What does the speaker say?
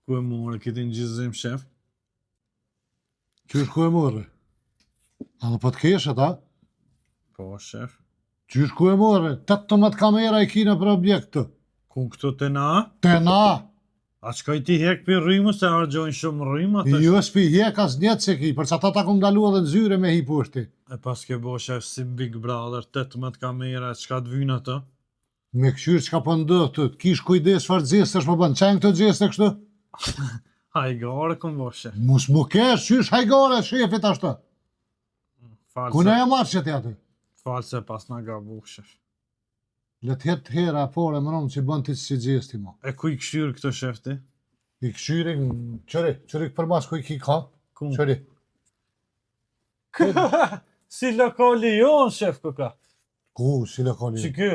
Ku e more këtë ngjizim, shef? Qysh ku e morë? A dhe po të kesh ata? Po, shef. Qysh ku e morë? 18 kamera i kina për objekt të. Ku këto të na? Te na! A qka i ti hek për rrimë se argjojnë shumë rrimë atë? Jo s'pi hjek as njetë se ki, për që ata ta ku ndalu edhe në zyre me hi pushti. E pas ke bo shef si Big Brother, 18 kamera, qka të vynë ato? Me këshyrë që ka po ndodhë të, kish kujdes farë gjestësh më bënë, qenë këto gjeste kështu? Hajgare këm bo shef. Mus mu kesh, qysh hajgare shefit ashtë. Kune e marë që t'ja ty? Falë se pas nga gabu shef. Le t'jetë hera pore më nëmë që bënë ti si gjesti mo. E ku i këshyrë këto shef ti? I këshyri, qëri për mas ku i ki ka? Ku? Qëri. Si lokali jonë shef këka. Ku, si lokali? Që kë?